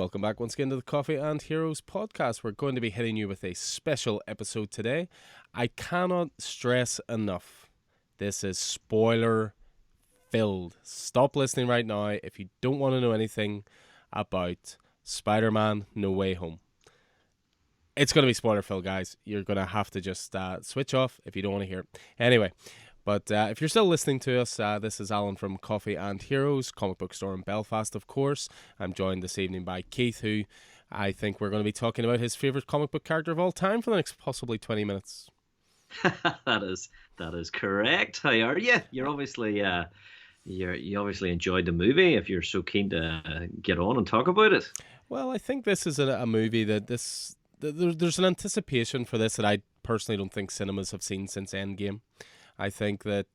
welcome back once again to the Coffee and Heroes podcast. We're going to be hitting you with a special episode today. I cannot stress enough, this is spoiler filled. Stop listening right now if you don't want to know anything about Spider-Man No Way Home. It's going to be spoiler filled, guys. You're going to have to just switch off if you don't want to hear it. Anyway, but if you're still listening to us, this is Alan from Coffee and Heroes, comic book store in Belfast, of course. I'm joined this evening by Keith, who I think we're going to be talking about his favourite comic book character of all time for the next possibly 20 minutes. That is correct. How are you? You're obviously you obviously enjoyed the movie if you're so keen to get on and talk about it. Well, I think this is a movie that there's an anticipation for this that I personally don't think cinemas have seen since Endgame. I think that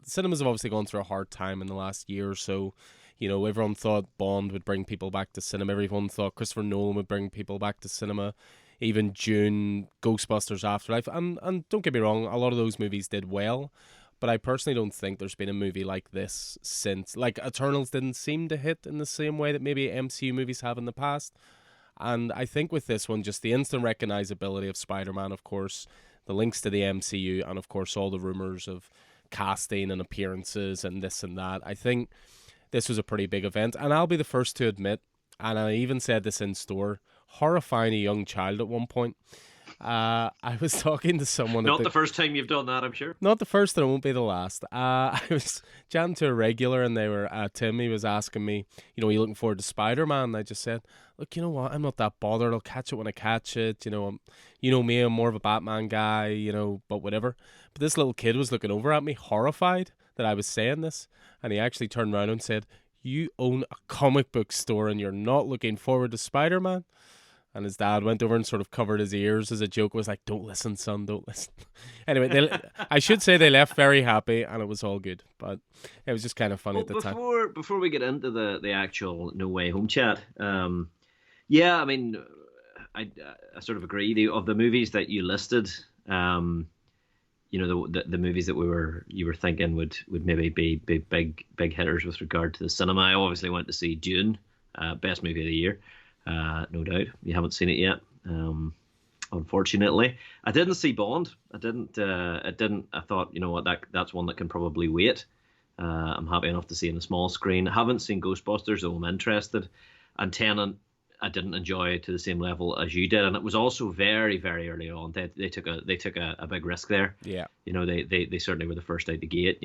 cinemas have obviously gone through a hard time in the last year or so. You know, everyone thought Bond would bring people back to cinema. Everyone thought Christopher Nolan would bring people back to cinema. Even Dune, Ghostbusters Afterlife. And don't get me wrong, a lot of those movies did well. But I personally don't think there's been a movie like this since. Like, Eternals didn't seem to hit in the same way that maybe MCU movies have in the past. And I think with this one, just the instant recognizability of Spider-Man, of course, the links to the MCU, and of course all the rumors of casting and appearances and this and that. I think this was a pretty big event, and I'll be the first to admit, and I even said this in store, horrifying a young child at one point. I was talking to someone. Not the first time you've done that, I'm sure. Not the first, and it won't be the last. I was chatting to a regular, and they were Tim. He was asking me, are you looking forward to Spider-Man? And I just said, look, you know what? I'm not that bothered. I'll catch it when I catch it. You know me. I'm more of a Batman guy. But whatever. But this little kid was looking over at me, horrified that I was saying this, and he actually turned around and said, "You own a comic book store, and you're not looking forward to Spider-Man?" And his dad went over and sort of covered his ears as a joke. Was like, "Don't listen, son, don't listen." Anyway, I should say they left very happy, and it was all good. But it was just kind of funny at the time. Before we get into the actual No Way Home chat, yeah, I mean, I sort of agree. Of the movies that you listed, the movies that you were thinking would maybe be big hitters with regard to the cinema. I obviously went to see Dune, best movie of the year. No doubt. You haven't seen it yet, unfortunately. I didn't see Bond. I thought, you know what, that's one that can probably wait. I'm happy enough to see in a small screen. I haven't seen Ghostbusters, though I'm interested. And Tenet, I didn't enjoy to the same level as you did. And it was also very, very early on. They took a big risk there. Yeah. They certainly were the first out the gate,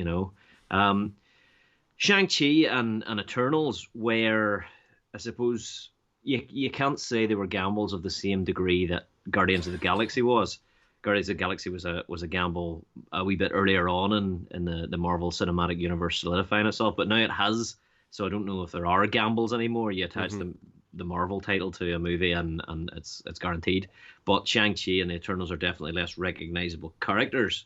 Shang-Chi and Eternals, where I suppose you can't say they were gambles of the same degree that Guardians of the Galaxy was. Guardians of the Galaxy was a gamble a wee bit earlier on in the Marvel Cinematic Universe solidifying itself, but now it has. So I don't know if there are gambles anymore. You attach the Marvel title to a movie and it's guaranteed. But Shang-Chi and the Eternals are definitely less recognizable characters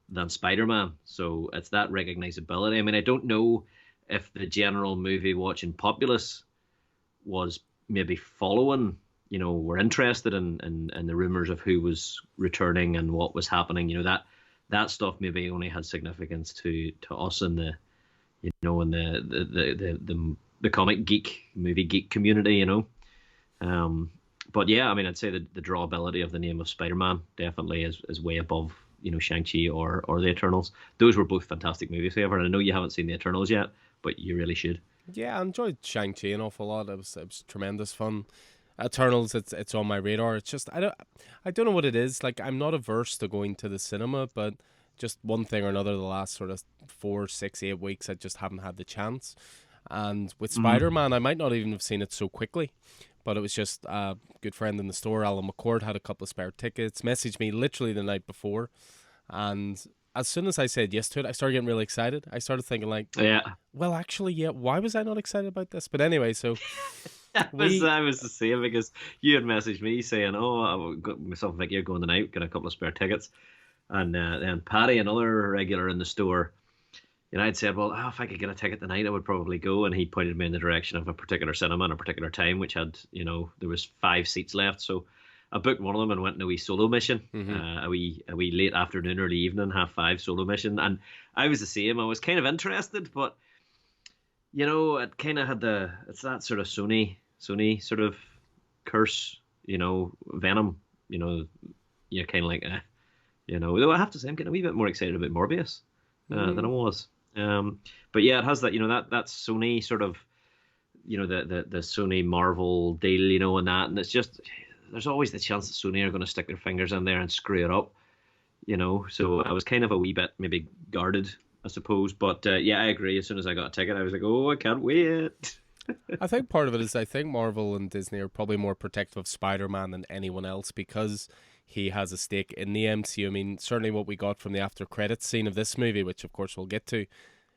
than Spider-Man. So it's that recognizability. I mean, I don't know if the general movie watching populace was maybe following, were interested in the rumors of who was returning and what was happening. That stuff maybe only had significance to us in the comic geek, movie geek community. But yeah, I mean, I'd say the drawability of the name of Spider-Man definitely is way above Shang-Chi or the Eternals. Those were both fantastic movies, however, and I know you haven't seen the Eternals yet, but you really should. Yeah, I enjoyed Shang-Chi an awful lot. It was tremendous fun. Eternals, it's on my radar. It's just I don't know what it is. Like, I'm not averse to going to the cinema, but just one thing or another, the last sort of 4, 6, 8 weeks, I just haven't had the chance. And with Spider-Man, I might not even have seen it so quickly, but it was just a good friend in the store, Alan McCord, had a couple of spare tickets, messaged me literally the night before, and as soon as I said yes to it, I started getting really excited. I started thinking well, actually, yeah, why was I not excited about this? But anyway, so I was the same, because you had messaged me saying, I got myself and Vicky are going tonight, got a couple of spare tickets. And then Paddy, another regular in the store, I'd said, well, if I could get a ticket tonight, I would probably go. And he pointed me in the direction of a particular cinema and a particular time, which had, there was 5 seats left. So I booked one of them and went on a wee solo mission, a wee late afternoon, early evening, 5:30 solo mission. And I was the same. I was kind of interested, but, it kind of had it's that sort of Sony Sony sort of curse, Venom, kind of like, though I have to say I'm getting a wee bit more excited about Morbius than I was. But yeah, it has that, that's Sony sort of, the Sony Marvel deal, and that, and it's just there's always the chance that Sony are going to stick their fingers in there and screw it up, So I was kind of a wee bit maybe guarded, I suppose. But yeah, I agree. As soon as I got a ticket, I was like, oh, I can't wait. I think part of it is I think Marvel and Disney are probably more protective of Spider-Man than anyone else because he has a stake in the MCU. I mean, certainly what we got from the after credits scene of this movie, which of course we'll get to,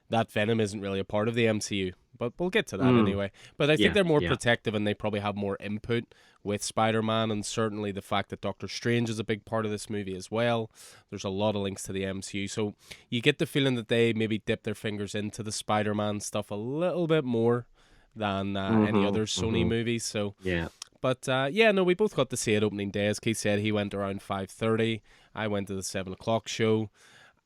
that Venom isn't really a part of the MCU, but we'll get to that anyway. But I think they're more protective and they probably have more input with Spider-Man, and certainly the fact that Doctor Strange is a big part of this movie as well. There's a lot of links to the MCU, so you get the feeling that they maybe dip their fingers into the Spider-Man stuff a little bit more than any other Sony movies. So yeah. But no, we both got to see it opening day. As Keith said, he went around 5:30. I went to the 7 o'clock show.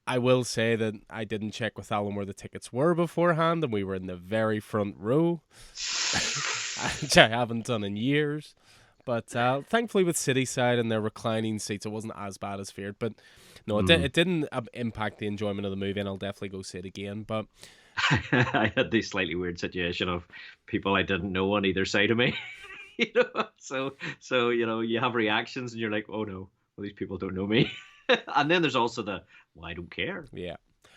I will say that I didn't check with Alan where the tickets were beforehand, and we were in the very front row, which I haven't done in years. But thankfully with Cityside and their reclining seats, it wasn't as bad as feared. But no, it didn't impact the enjoyment of the movie, and I'll definitely go see it again. But I had this slightly weird situation of people I didn't know on either side of me. So you have reactions and you're like, oh no, well, these people don't know me. And then there's also well, I don't care. Yeah.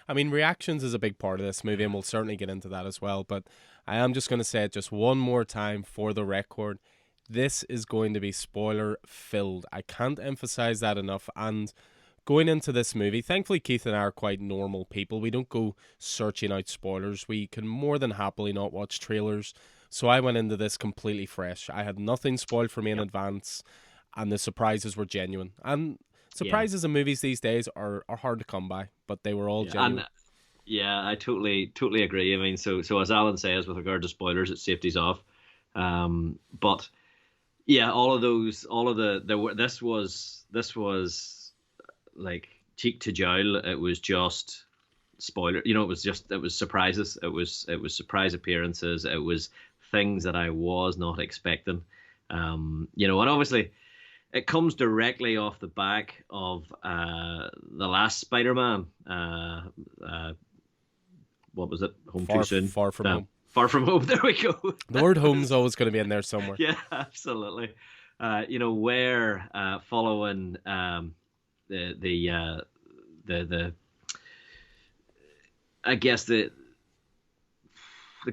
I mean, reactions is a big part of this movie, and we'll certainly get into that as well. But I am just going to say it just one more time for the record. This is going to be spoiler-filled. I can't emphasize that enough. And going into this movie, thankfully Keith and I are quite normal people. We don't go searching out spoilers. We can more than happily not watch trailers. So I went into this completely fresh. I had nothing spoiled for me in advance, and the surprises were genuine. And surprises in movies these days are hard to come by, but they were all genuine. And, I totally agree. I mean, so as Alan says, with regard to spoilers, it's safety's off. But yeah, this was like cheek to jowl. It was just spoiler. It was surprises. It was surprise appearances. It was things that I was not expecting. And obviously it comes directly off the back of the last Spider-Man. What was it? Home Too Soon? Far From Home. Far From Home. There we go. The word home's always going to be in there somewhere. Yeah, absolutely. Where following the I guess the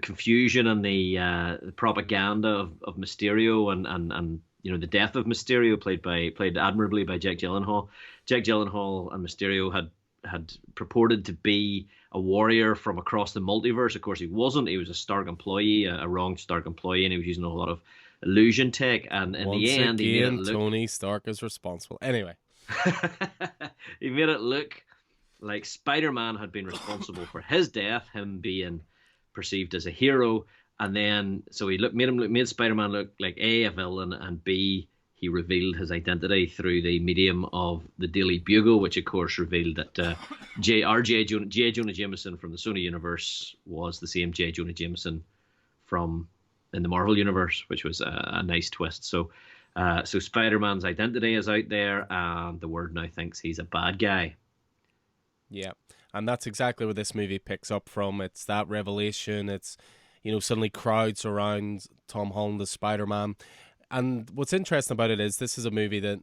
confusion and the propaganda of Mysterio and the death of Mysterio played admirably by Jake Gyllenhaal. Jake Gyllenhaal and Mysterio had purported to be a warrior from across the multiverse. Of course, he wasn't. He was a Stark employee, a wrong Stark employee, and he was using a lot of illusion tech. And in the end, he made it look... Tony Stark is responsible. Anyway, he made it look like Spider-Man had been responsible for his death, him being perceived as a hero, and then so he made Spider-Man look like A, a villain, and B, he revealed his identity through the medium of the Daily Bugle, which of course revealed that J. Jonah Jameson from the Sony universe was the same J. Jonah Jameson in the Marvel universe, which was a nice twist. So Spider-Man's identity is out there, and the world now thinks he's a bad guy. Yeah, and that's exactly where this movie picks up from. It's that revelation. It's, suddenly crowds around Tom Holland as Spider-Man. And what's interesting about it is this is a movie that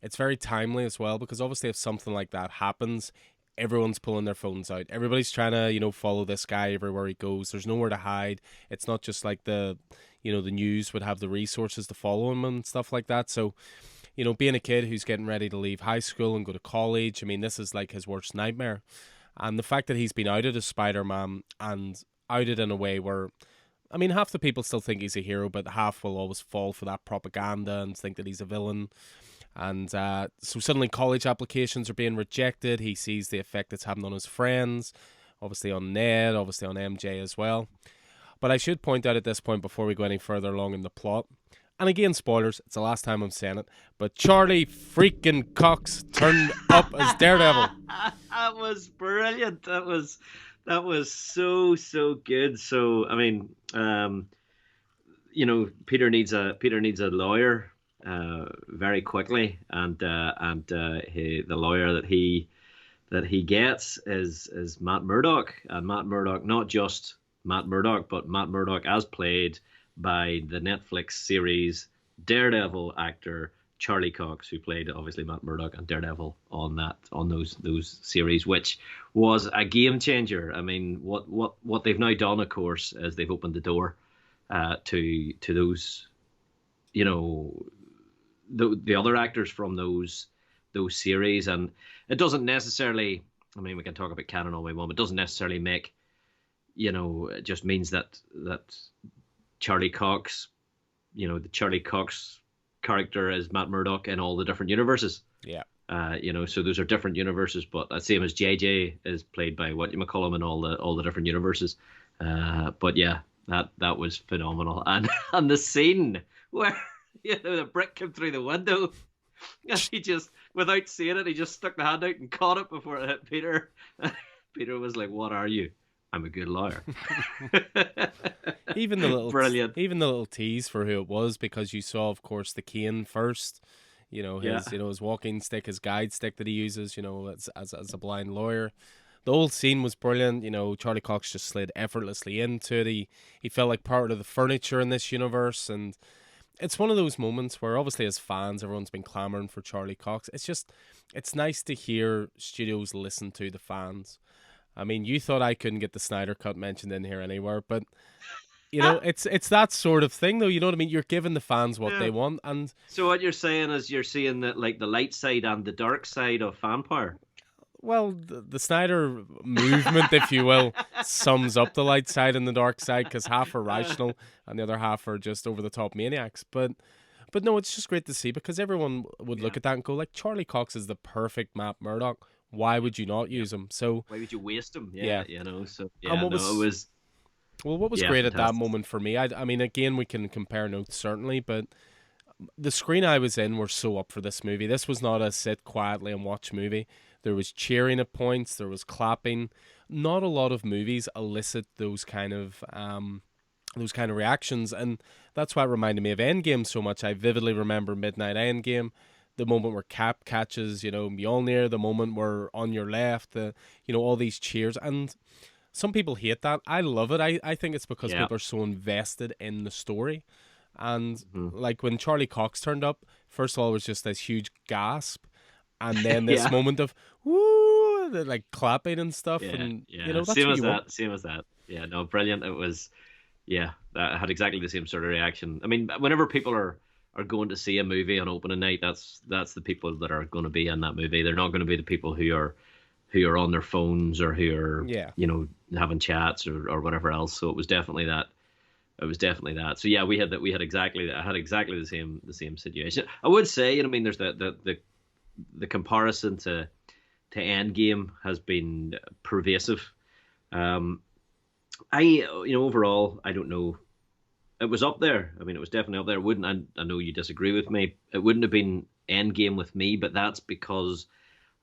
it's very timely as well, because obviously if something like that happens, everyone's pulling their phones out. Everybody's trying to, follow this guy everywhere he goes. There's nowhere to hide. It's not just like the news would have the resources to follow him and stuff like that. So, being a kid who's getting ready to leave high school and go to college, I mean, this is like his worst nightmare. And the fact that he's been outed as Spider-Man and outed in a way where, I mean, half the people still think he's a hero, but half will always fall for that propaganda and think that he's a villain. And so suddenly college applications are being rejected. He sees the effect it's having on his friends, obviously on Ned, obviously on MJ as well. But I should point out at this point, before we go any further along in the plot, and again, spoilers, it's the last time I'm saying it, but Charlie freaking Cox turned up as Daredevil. That was brilliant. That was so good. So I mean, Peter needs a lawyer very quickly, and the lawyer that he gets is Matt Murdock, and Matt Murdock, not just Matt Murdock, but Matt Murdock as played by the Netflix series Daredevil actor Charlie Cox, who played obviously Matt Murdock and Daredevil on those series, which was a game changer. I mean, what they've now done, of course, is they've opened the door to those, the other actors from those series, and it doesn't necessarily. I mean, we can talk about canon all we want, but it doesn't necessarily make, it just means that Charlie Cox, the Charlie Cox character is Matt Murdock in all the different universes. Yeah. So those are different universes, but the same as JJ is played by what you call him in all the different universes. But yeah, that was phenomenal, and the scene where the brick came through the window, and he just, without seeing it, he just stuck the hand out and caught it before it hit Peter. Peter was like, "What are you?" "I'm a good lawyer." Even the little brilliant, even the little tease for who it was, because you saw, of course, the cane first. His walking stick, his guide stick that he uses. As a blind lawyer. The whole scene was brilliant. Charlie Cox just slid effortlessly into it. He felt like part of the furniture in this universe, and it's one of those moments where obviously as fans, everyone's been clamoring for Charlie Cox. It's nice to hear studios listen to the fans. I mean, you thought I couldn't get the Snyder Cut mentioned in here anywhere, but it's that sort of thing, though. You know what I mean? You're giving the fans what they want, and so what you're saying is you're seeing that, like, the light side and the dark side of fan power. Well, the Snyder movement, if you will, sums up the light side and the dark side, because half are rational and the other half are just over the top maniacs. But no, it's just great to see, because everyone would look at that and go, like, Charlie Cox is the perfect Matt Murdock. Why would you not use him? So why would you waste him? So and what was great fantastic at that moment for me, I mean, again, we can compare notes certainly, but the screen I was in were so up for this movie. This was not a sit quietly and watch movie. There was cheering at points. There was clapping. Not a lot of movies elicit those kind of reactions, and that's why it reminded me of Endgame so much. I vividly remember Midnight Endgame, the moment where Cap catches, Mjolnir, the moment where on your left, all these cheers, and some people hate that. I love it. I think it's because people are so invested in the story, and like when Charlie Cox turned up, first of all, it was just this huge gasp. And then this moment of woo, like clapping and stuff, and that's same as that. Same as that. Yeah, no, brilliant. It was, that had exactly the same sort of reaction. I mean, whenever people are going to see a movie on opening night, that's the people that are going to be in that movie. They're not going to be the people who are on their phones or who are having chats or whatever else. So it was definitely that. So yeah, we had exactly the same situation. I would say, there's the comparison to Endgame has been pervasive. Overall, I don't know. It was up there. I mean, it was definitely up there. I know you disagree with me. It wouldn't have been Endgame with me, but that's because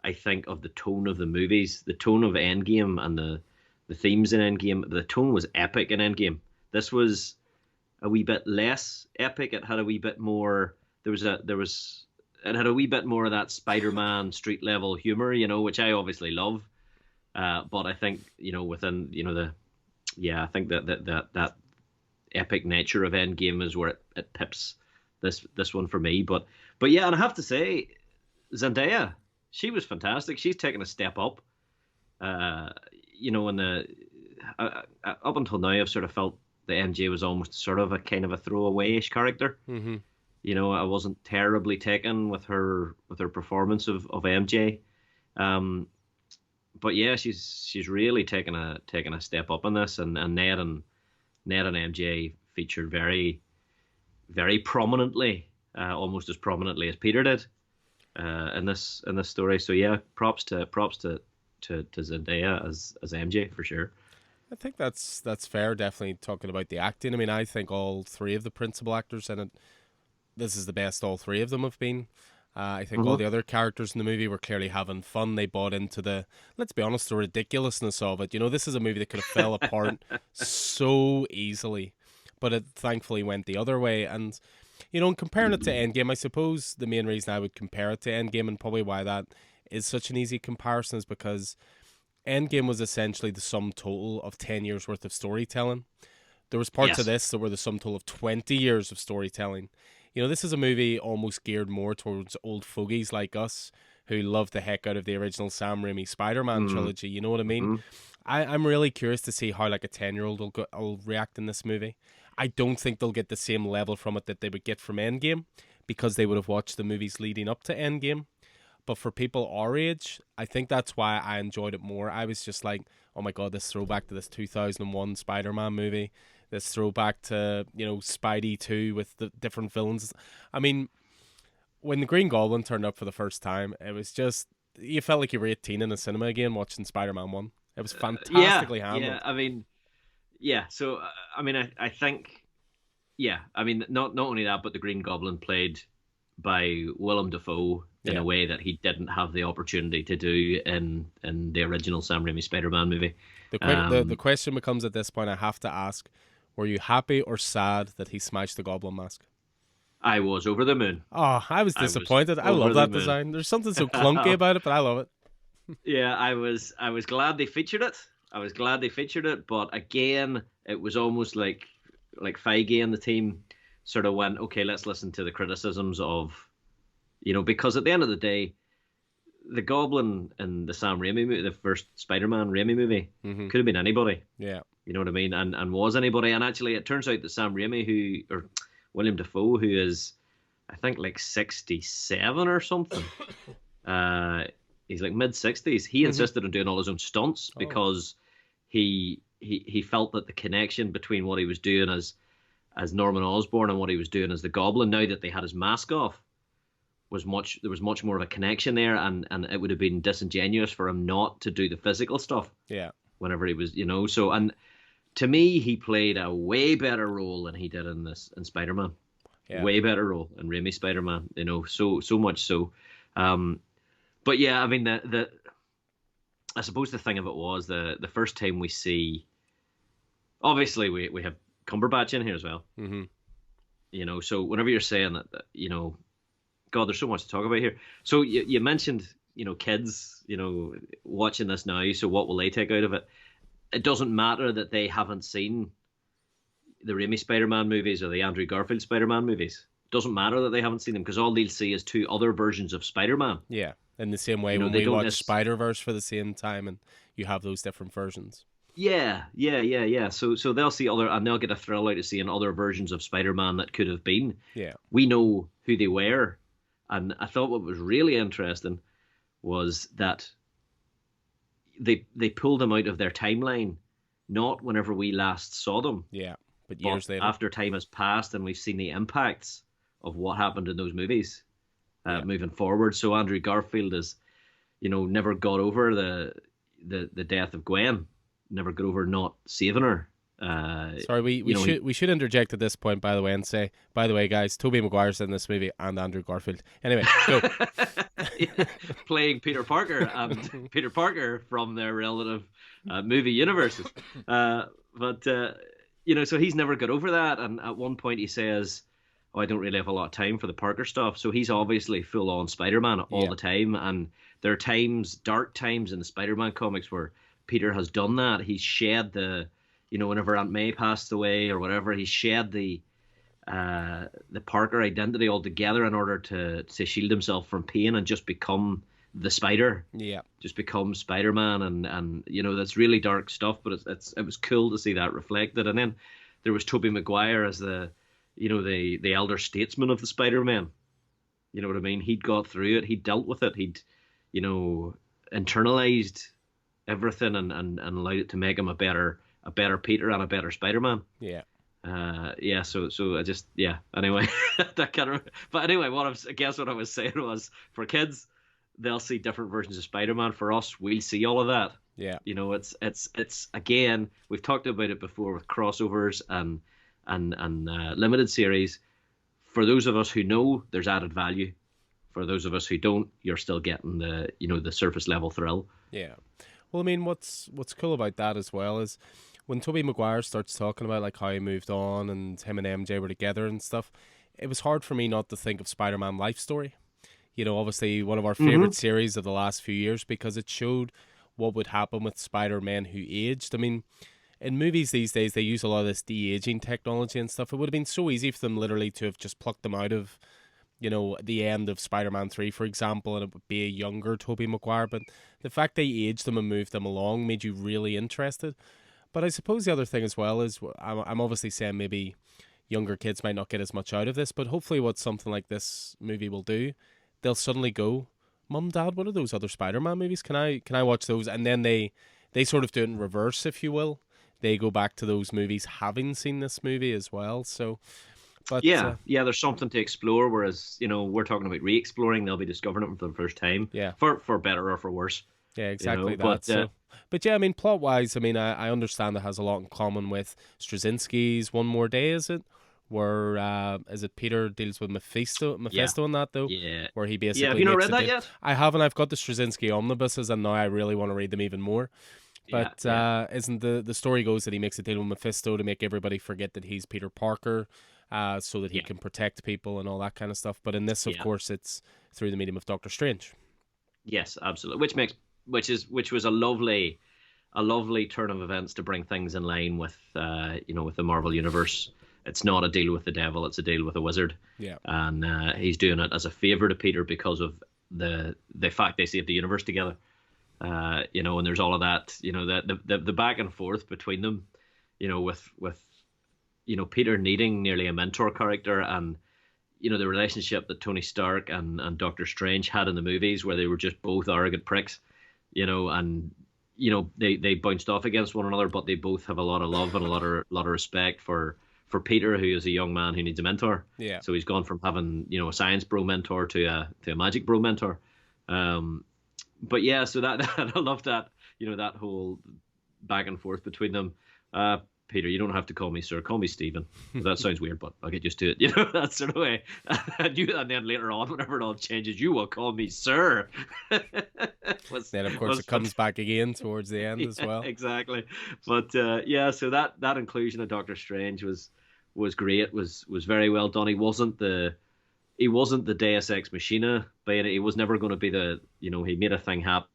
I think of the tone of the movies, the tone of Endgame and the themes in Endgame. The tone was epic in Endgame. This was a wee bit less epic. It had a wee bit more. It had a wee bit more of that Spider-Man street level humor, which I obviously love. But I think, within, I think that epic nature of Endgame is where it pips this one for me. But yeah, and I have to say, Zendaya, she was fantastic. She's taken a step up. Up until now, I've sort of felt the MJ was almost sort of a kind of a throwaway-ish character. Mm-hmm. I wasn't terribly taken with her performance of MJ, but yeah, she's really taken a step up in this, and Ned and MJ featured very, very prominently, almost as prominently as Peter did, in this story. So yeah, props to Zendaya as MJ for sure. I think that's fair. Definitely talking about the acting. I mean, I think all three of the principal actors in it, this is the best all three of them have been. I think all the other characters in the movie were clearly having fun. They bought into let's be honest, the ridiculousness of it. This is a movie that could have fell apart so easily. but it thankfully went the other way. And in comparing it to Endgame, I suppose the main reason I would compare it to Endgame, and probably why that is such an easy comparison, is because Endgame was essentially the sum total of 10 years worth of storytelling. There was parts of this that were the sum total of 20 years of storytelling. This is a movie almost geared more towards old fogies like us who love the heck out of the original Sam Raimi Spider-Man trilogy. You know what I mean? I'm really curious to see how like a 10-year-old will react in this movie. I don't think they'll get the same level from it that they would get from Endgame, because they would have watched the movies leading up to Endgame. But for people our age, I think that's why I enjoyed it more. I was just like, oh my God, this throwback to this 2001 Spider-Man movie. This throwback to, Spidey 2 with the different villains. I mean, when the Green Goblin turned up for the first time, it was just, you felt like you were 18 in a cinema again watching Spider-Man 1. It was fantastically handled. Yeah, I mean, yeah. So, I mean, I think, yeah, I mean, not only that, but the Green Goblin played by Willem Dafoe in a way that he didn't have the opportunity to do in the original Sam Raimi Spider-Man movie. The question becomes at this point, I have to ask, were you happy or sad that he smashed the Goblin mask? I was over the moon. Oh, I was disappointed. I love that design. There's something so clunky about it, but I love it. Yeah, I was glad they featured it. But again, it was almost like Feige and the team sort of went, okay, let's listen to the criticisms of, because at the end of the day, the Goblin in the Sam Raimi movie, the first Spider-Man Raimi movie, could have been anybody. Yeah. You know what I mean? And was anybody. And actually, it turns out that Sam Raimi, or William Dafoe, who is, I think, like 67 or something, he's like mid-60s, he insisted on doing all his own stunts because he felt that the connection between what he was doing as Norman Osborn and what he was doing as the Goblin, now that they had his mask off, there was much more of a connection there, and it would have been disingenuous for him not to do the physical stuff. Yeah. Whenever he was, so, and to me, he played a way better role than he did in Spider-Man. Yeah. Way better role in Raimi Spider-Man, so much so. But yeah, I mean, I suppose the thing of it was the first time we see, obviously we have Cumberbatch in here as well. Mm-hmm. So whenever you're saying that, God, there's so much to talk about here. So you mentioned, kids, watching this now. So what will they take out of it? It doesn't matter that they haven't seen the Raimi Spider-Man movies or the Andrew Garfield Spider-Man movies. It doesn't matter that they haven't seen them, because all they'll see is two other versions of Spider-Man. Yeah, in the same way when we watch Spider-Verse for the same time and you have those different versions. Yeah. So they'll see and they'll get a thrill out of seeing other versions of Spider-Man that could have been. Yeah. We know who they were. And I thought what was really interesting was that they pulled them out of their timeline, not whenever we last saw them. Yeah, but years later. After time has passed and we've seen the impacts of what happened in those movies moving forward. So Andrew Garfield is, never got over the death of Gwen, never got over not saving her. Sorry, we should interject at this point, by the way, and say, by the way, guys, Tobey Maguire's in this movie and Andrew Garfield. Anyway, go. Playing Peter Parker and Peter Parker from their relative movie universes. So he's never got over that. And at one point he says, oh, I don't really have a lot of time for the Parker stuff. So he's obviously full on Spider-Man all the time. And there are times, dark times in the Spider-Man comics where Peter has done that. He's shed whenever Aunt May passed away or whatever, he shed the Parker identity altogether in order to shield himself from pain and just become the Spider. Yeah. Just become Spider-Man, and that's really dark stuff, but it was cool to see that reflected. And then there was Tobey Maguire as the elder statesman of the Spider-Man. You know what I mean? He'd got through it, he'd dealt with it, he'd internalized everything and allowed it to make him a better Peter and a better Spider-Man. Yeah. So I just, anyway, that kind of, but anyway, what I was saying was, for kids, they'll see different versions of Spider-Man. For us, we'll see all of that. Yeah. It's again, we've talked about it before with crossovers and limited series. For those of us who know, there's added value. For those of us who don't, you're still getting the surface level thrill. Yeah. Well, I mean, what's cool about that as well is when Tobey Maguire starts talking about like how he moved on and him and MJ were together and stuff, it was hard for me not to think of Spider-Man Life Story. You know, obviously one of our Mm-hmm. favorite series of the last few years because it showed what would happen with Spider-Man who aged. I mean, in movies these days they use a lot of this de-aging technology and stuff. It would have been so easy for them literally to have just plucked them out of, you know, the end of Spider-Man 3, for example, and it would be a younger Tobey Maguire. But the fact they aged them and moved them along made you really interested. But I suppose the other thing as well is I'm obviously saying maybe younger kids might not get as much out of this, but hopefully what something like this movie will do, they'll suddenly go, Mum, Dad, what are those other Spider-Man movies? Can I watch those? And then they sort of do it in reverse, if you will. They go back to those movies having seen this movie as well. So, but Yeah, yeah, there's something to explore. Whereas, we're talking about re-exploring, they'll be discovering it for the first time, yeah, for better or for worse. yeah, exactly that. But So, but yeah, I mean, plot wise, I mean, I understand it has a lot in common with Straczynski's One More Day, is it? Where is it Peter deals with Mephisto yeah, in that though? yeah, Where he yeah. Have basically you not makes read that yet? I haven't. I've got the Straczynski omnibuses, and now I really want to read them even more. Yeah, But yeah, isn't the story goes that he makes a deal with Mephisto to make everybody forget that he's Peter Parker, so that he yeah, can protect people and all that kind of stuff. But in this, of yeah. course, it's through the medium of Doctor Strange. Yes, absolutely. Which was a lovely turn of events to bring things in line with with the Marvel universe. It's not a deal with the devil; it's a deal with a wizard. Yeah, And he's doing it as a favor to Peter because of the fact they saved the universe together. And there's all of that. The back and forth between them. With Peter needing nearly a mentor character, and the relationship that Tony Stark and Doctor Strange had in the movies, where they were just both arrogant pricks. And they bounced off against one another, but they both have a lot of love and a lot of respect for Peter, who is a young man who needs a mentor. yeah. So he's gone from having a science bro mentor to a magic bro mentor. But yeah, so that I love that that whole back and forth between them. Peter, you don't have to call me sir, call me Stephen. That sounds weird, but I'll get used to it. That sort of way. And then later on, whenever it all changes, you will call me sir. Then of course it comes back again towards the end as well. Exactly. But yeah, so that inclusion of Doctor Strange was great. Was very well done. He wasn't the Deus Ex Machina, but he was never going to be he made a thing happen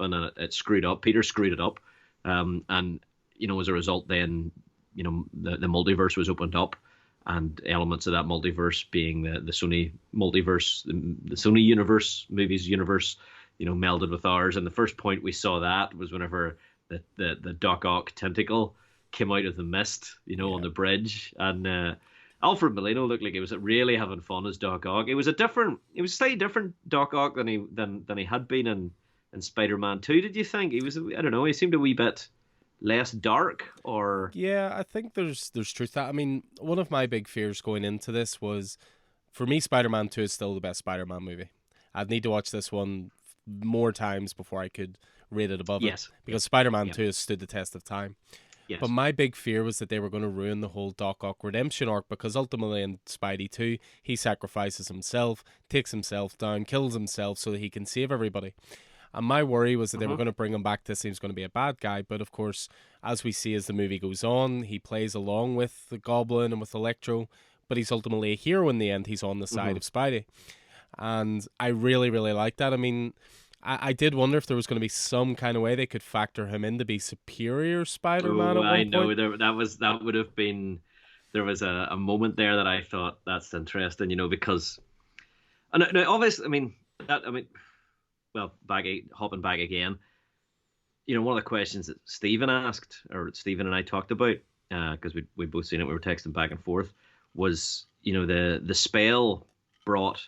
and it screwed up. Peter screwed it up, and as a result, then the multiverse was opened up, and elements of that multiverse being the Sony multiverse, the Sony universe, movies universe, melded with ours. And the first point we saw that was whenever the Doc Ock tentacle came out of the mist, on the bridge, and Alfred Molina looked like he was really having fun as Doc Ock. It was a slightly different Doc Ock than he had been in Spider-Man 2. Did you think? I don't know, he seemed a wee bit less dark, or yeah, I think there's truth to that. I mean, one of my big fears going into this was, for me, Spider-Man 2 is still the best Spider-Man movie. I'd need to watch this one more times before I could rate it above yes, it, because Spider-Man yeah. 2 has stood the test of time. Yes. But my big fear was that they were going to ruin the whole Doc Ock redemption arc, because ultimately in Spidey 2, he sacrifices himself, takes himself down, kills himself so that he can save everybody. And my worry was that they were going to bring him back to say he's going to be a bad guy. But of course, as we see as the movie goes on, he plays along with the Goblin and with Electro, but he's ultimately a hero in the end. He's on the side of Spidey. And I really, really like that. I mean, I did wonder if there was going to be some kind of way they could factor him in to be superior Spider-Man at one I know point. that would have been. There was a moment there that I thought, that's interesting, because, and now obviously, well, hopping back again, one of the questions that Stephen asked, or Stephen and I talked about, because we both seen it, we were texting back and forth, was the spell brought,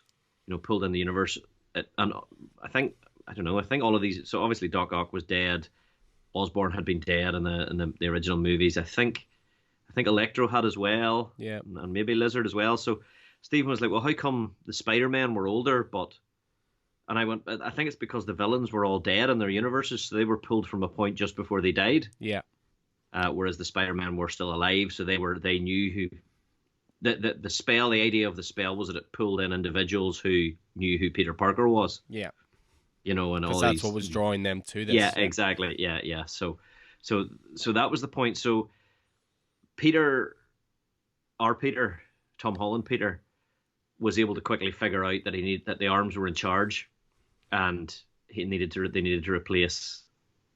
pulled in the universe, and I think all of these. So obviously Doc Ock was dead, Osborn had been dead in the original movies. I think Electro had as well, Yeah. and maybe Lizard as well. So Stephen was like, well, how come the Spider-Men were older, and I went, I think it's because the villains were all dead in their universes, so they were pulled from a point just before they died. Yeah. Whereas the Spider-Man were still alive, so they knew who. The spell, the idea of the spell was that it pulled in individuals who knew who Peter Parker was. Yeah. And all Because that's these, what was drawing them to this. Yeah, exactly. Yeah. So So that was the point. So Peter, our Peter, Tom Holland Peter, was able to quickly figure out that the arms were in charge, and they needed to replace.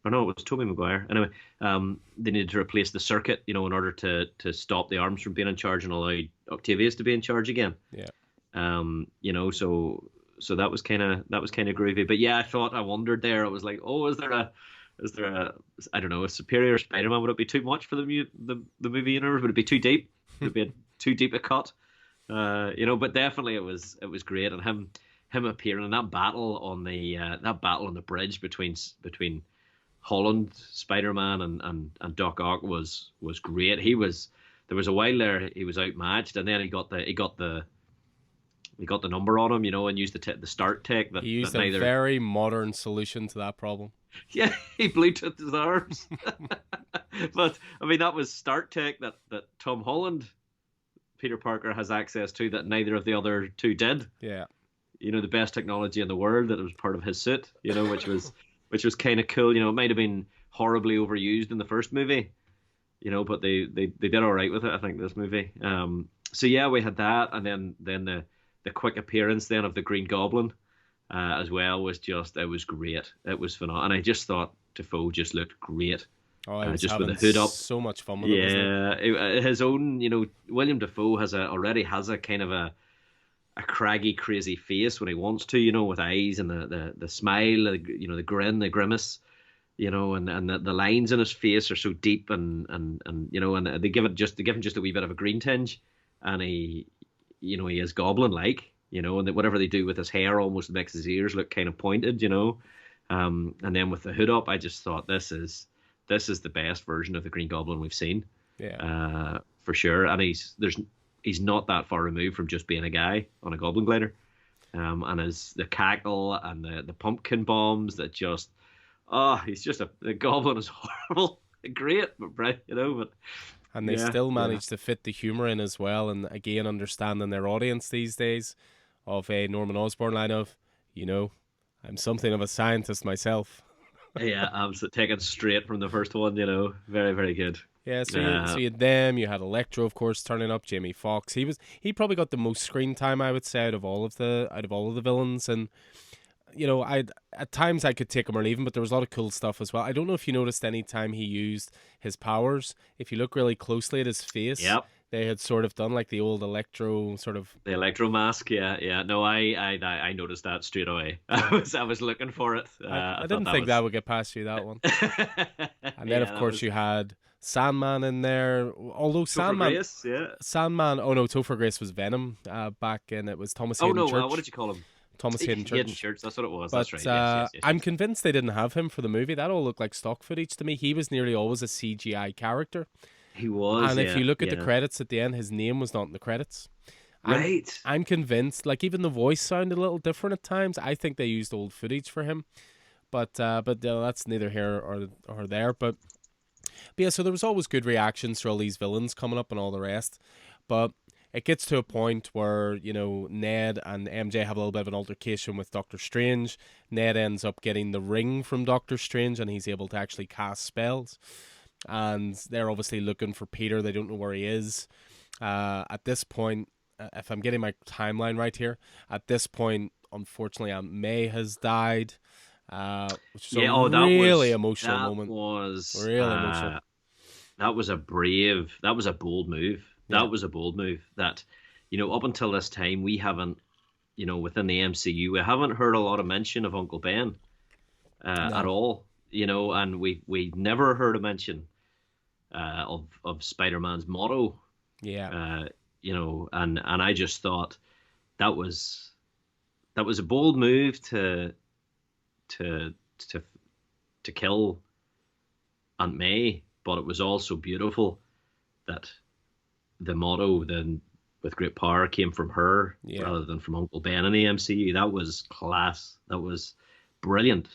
Or no, it was Tobey Maguire. Anyway, they needed to replace the circuit, in order to stop the arms from being in charge and allow Octavius to be in charge again. Yeah. So that was kind of groovy. But yeah, I wondered there. I was like, oh, is there a I don't know, a superior Spider-Man? Would it be too much for the movie universe? Would it be too deep? Would it be too deep a cut? But definitely it was great, and him appearing in that battle on the bridge between Holland, Spider-Man, and Doc Ock was great. There was a while there he was outmatched, and then he got the number on him, and used the start tech. He used a very modern solution to that problem. Yeah, he Bluetoothed his arms. But I mean, that was start tech that Tom Holland, Peter Parker, has access to that neither of the other two did. Yeah. The best technology in the world that was part of his suit, which was kind of cool. It might have been horribly overused in the first movie, but they did all right with it, I think, this movie. So yeah, we had that, and then the quick appearance then of the Green Goblin as well was it was great. It was phenomenal, and I just thought Dafoe just looked great. Oh, I was just having with the hood up, so much fun with it. Yeah, his own, William Dafoe already has a kind of a craggy, crazy face when he wants to, with eyes and the smile, the grin, the grimace, and the lines in his face are so deep and they give him just a wee bit of a green tinge, and he is goblin like, and that whatever they do with his hair almost makes his ears look kind of pointed, and then with the hood up, I just thought this is the best version of the Green Goblin we've seen, for sure, and he's not that far removed from just being a guy on a goblin glider, and the cackle and the pumpkin bombs that just, the goblin is horrible, great, but bright, but. And they still manage to fit the humor in as well, and again, understanding their audience these days, of a Norman Osborn line of, I'm something of a scientist myself. Yeah, absolutely, taken straight from the first one, very, very good. Yeah, so you had them, you had Electro, of course, turning up, Jamie Foxx. He probably got the most screen time, I would say, out of all of the villains, and at times I could take him or leave him, but there was a lot of cool stuff as well. I don't know if you noticed any time he used his powers, if you look really closely at his face, yep, they had sort of done like the old Electro sort of the Electro mask. Yeah. No, I noticed that straight away. I was looking for it. I didn't think that would get past you, that one. And then of course you had Sandman in there, although Sandman, Grace, yeah. Sandman. Oh no, Topher Grace was Venom back, and it was Thomas Hayden Church. What did you call him? Thomas Hayden Church. Hayden Church, that's what it was. But, that's right. Yes. I'm convinced they didn't have him for the movie. That all looked like stock footage to me. He was nearly always a CGI character. He was. And if you look at the credits at the end, his name was not in the credits. Right. I'm convinced. Like, even the voice sounded a little different at times. I think they used old footage for him. But that's neither here or there. But yeah, so there was always good reactions to all these villains coming up and all the rest. But it gets to a point where, Ned and MJ have a little bit of an altercation with Doctor Strange. Ned ends up getting the ring from Doctor Strange, and he's able to actually cast spells. And they're obviously looking for Peter. They don't know where he is. At this point, if I'm getting my timeline right here, at this point, unfortunately, Aunt May has died. Which is a really emotional moment. Really emotional. That was a bold move. That was a bold move that, up until this time, we haven't, within the MCU, we haven't heard a lot of mention of Uncle Ben at all, and we never heard a mention of Spider-Man's motto. Yeah. And I just thought that was a bold move to kill Aunt May, but it was also beautiful that the motto then with great power came from her rather than from Uncle Ben in the MCU. That was class. That was brilliant.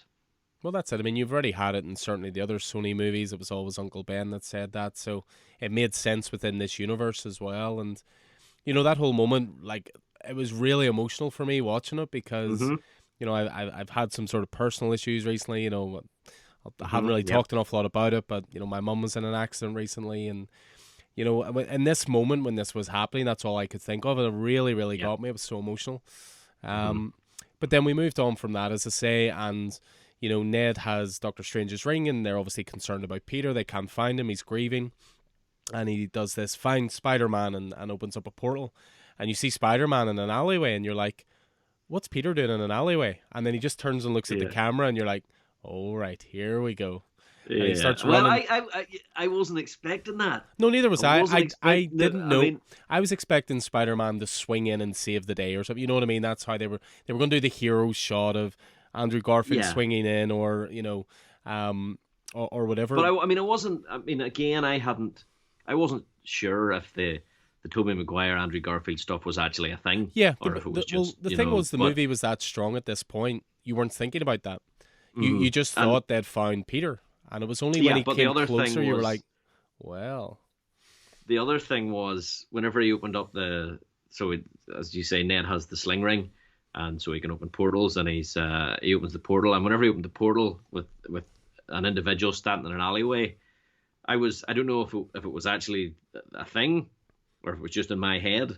Well, that's it. I mean, you've already had it in certainly the other Sony movies. It was always Uncle Ben that said that. So it made sense within this universe as well. And, that whole moment, like, it was really emotional for me watching it because, I've had some sort of personal issues recently, I haven't really Yep. talked an awful lot about it, but my mum was in an accident recently, and in this moment when this was happening, that's all I could think of, and it really, really Yeah. got me. It was so emotional. Hmm. But then we moved on from that, as I say, and Ned has Doctor Strange's ring, and they're obviously concerned about Peter. They can't find him. He's grieving, and he does this, find Spider-Man, and opens up a portal, and you see Spider-Man in an alleyway, and you're like, what's Peter doing in an alleyway? And then he just turns and looks at the Yeah. camera, and you're like, all right, here we go. And he Yeah. starts Well, running. I wasn't expecting that. No, neither I was I. wasn't I expecting it. didn't I know. mean, I was expecting Spider-Man to swing in and save the day or something. You know what I mean? That's how they were going to do the hero shot of Andrew Garfield yeah. swinging in, or or whatever. But I mean, I wasn't. I mean, again, I wasn't sure if the Tobey Maguire, Andrew Garfield stuff was actually a thing, Yeah, or if it was just the thing was the movie was that strong at this point. You weren't thinking about that. You just thought they'd found Peter, and it was only when he but came the other closer thing you were was, like, well, the other thing was whenever he opened up as you say, Ned has the sling ring, and so he can open portals, and he opens the portal, and whenever he opened the portal with an individual standing in an alleyway, I don't know if it was actually a thing or if it was just in my head,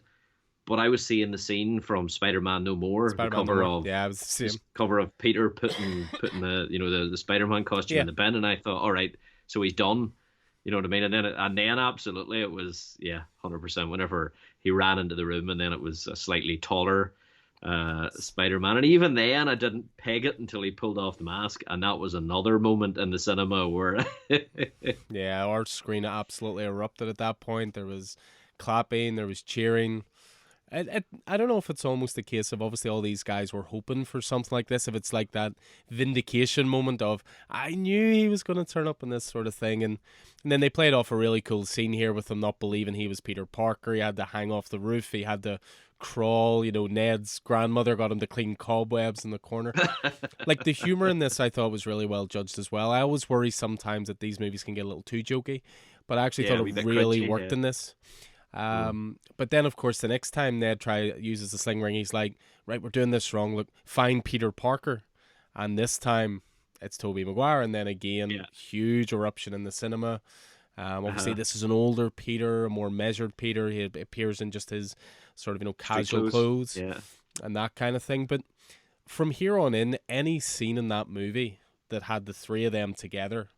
but I was seeing the scene from Spider-Man No More, Spider-Man the cover of yeah, it was the same. cover of Peter putting the the Spider-Man costume in the bin, and I thought, all right, so he's done. You know what I mean? And then absolutely it was 100%. Whenever he ran into the room, and then it was a slightly taller Spider-Man, and even then I didn't peg it until he pulled off the mask, and that was another moment in the cinema where Yeah, our screen absolutely erupted at that point. There was clapping, there was cheering. I don't know if it's almost a case of obviously all these guys were hoping for something like this, if it's like that vindication moment of, I knew he was going to turn up in this sort of thing. And then they played off a really cool scene here with him not believing he was Peter Parker. He had to hang off the roof. He had to crawl. Ned's grandmother got him to clean cobwebs in the corner. Like, the humor in this I thought was really well judged as well. I always worry sometimes that these movies can get a little too jokey, but I actually thought it really worked in this. But then, of course, the next time Ned uses the sling ring, he's like, right, we're doing this wrong. Look, find Peter Parker. And this time, it's Tobey Maguire. And then again, huge eruption in the cinema. Obviously, this is an older Peter, a more measured Peter. He appears in just his sort of, casual clothes and that kind of thing. But from here on in, any scene in that movie that had the three of them together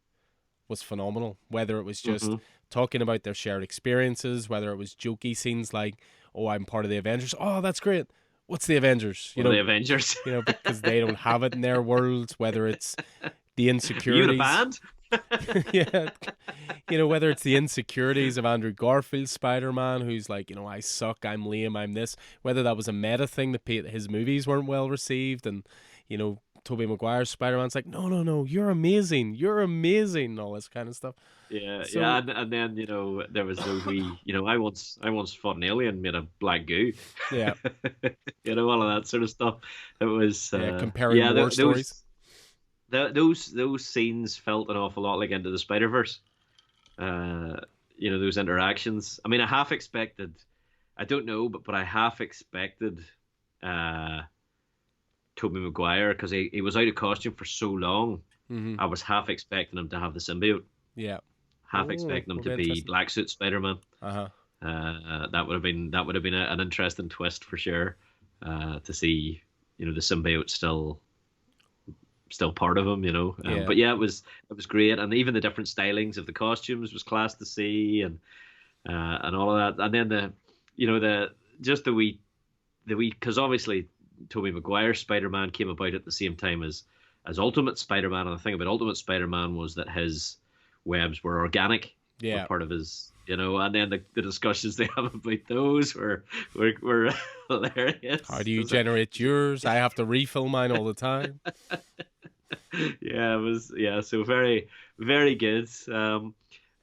was phenomenal. Whether it was just talking about their shared experiences, whether it was jokey scenes like, oh, I'm part of the Avengers. Oh, that's great. What's the Avengers? The Avengers. Because they don't have it in their world. Whether it's the insecurities. You in a band? Yeah. Whether it's the insecurities of Andrew Garfield's Spider-Man, who's like, I suck, I'm lame, I'm this. Whether that was a meta thing that his movies weren't well received, and, Tobey Maguire's Spider-Man's like, no, you're amazing, and all this kind of stuff. Yeah, and then there was those I once fought an alien made of black goo. Yeah, all of that sort of stuff. It was comparing war stories. Those scenes felt an awful lot like Into the Spider-Verse. Those interactions. I mean, I half expected. I don't know, but I half expected. Tobey Maguire, because he was out of costume for so long. I was half expecting him to have the symbiote. Yeah. Half expecting him to be Black Suit Spider-Man. That would have been an interesting twist for sure. To see the symbiote still part of him. But it was great, and even the different stylings of the costumes was class to see, and all of that. And then the wee because obviously Tobey Maguire's Spider-Man came about at the same time as Ultimate Spider-Man, and the thing about Ultimate Spider-Man was that his webs were organic, were part of his, and then the discussions they have about those were hilarious. How do you generate yours? I have to refill mine all the time. It was so very, very good.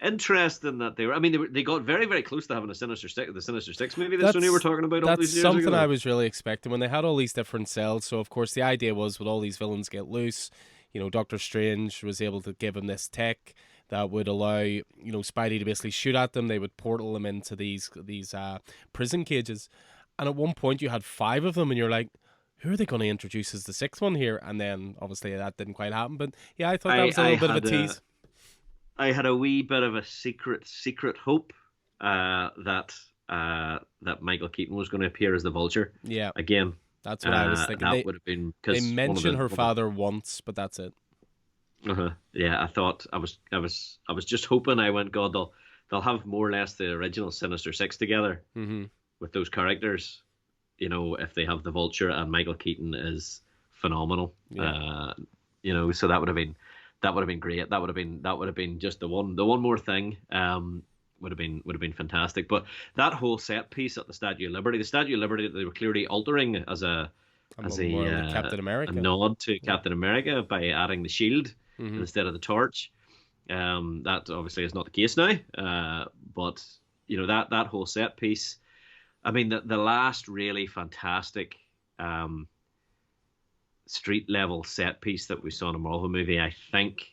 Interesting that they got very, very close to having the Sinister Six movie that Sony were talking about all these years ago. That's something I was really expecting when they had all these different cells. So, of course, the idea was, with all these villains get loose, Doctor Strange was able to give him this tech that would allow, Spidey to basically shoot at them. They would portal them into these prison cages. And at one point you had 5 of them, and you're like, who are they going to introduce as the sixth one here? And then obviously that didn't quite happen. But yeah, I thought that I was a I little bit of a had tease. I had a wee bit of a secret hope that Michael Keaton was going to appear as the Vulture Yeah, again. that's what I was thinking. That would have been They because mention her father once, but that's it. yeah, I thought I was just hoping. I went, God, they'll have more or less the original Sinister Six together Hmm. with those characters. You know, if they have the Vulture and Michael Keaton is phenomenal. Yeah. So that would have been great. That would have been just the one more thing. Would have been fantastic. But that whole set piece at the Statue of Liberty, they were clearly altering as a Memorial to Captain a America. nod to Captain America by adding the shield Hmm. instead of the torch. That obviously is not the case now. But that whole set piece. I mean, the last really fantastic street level set piece that we saw in a Marvel movie, I think,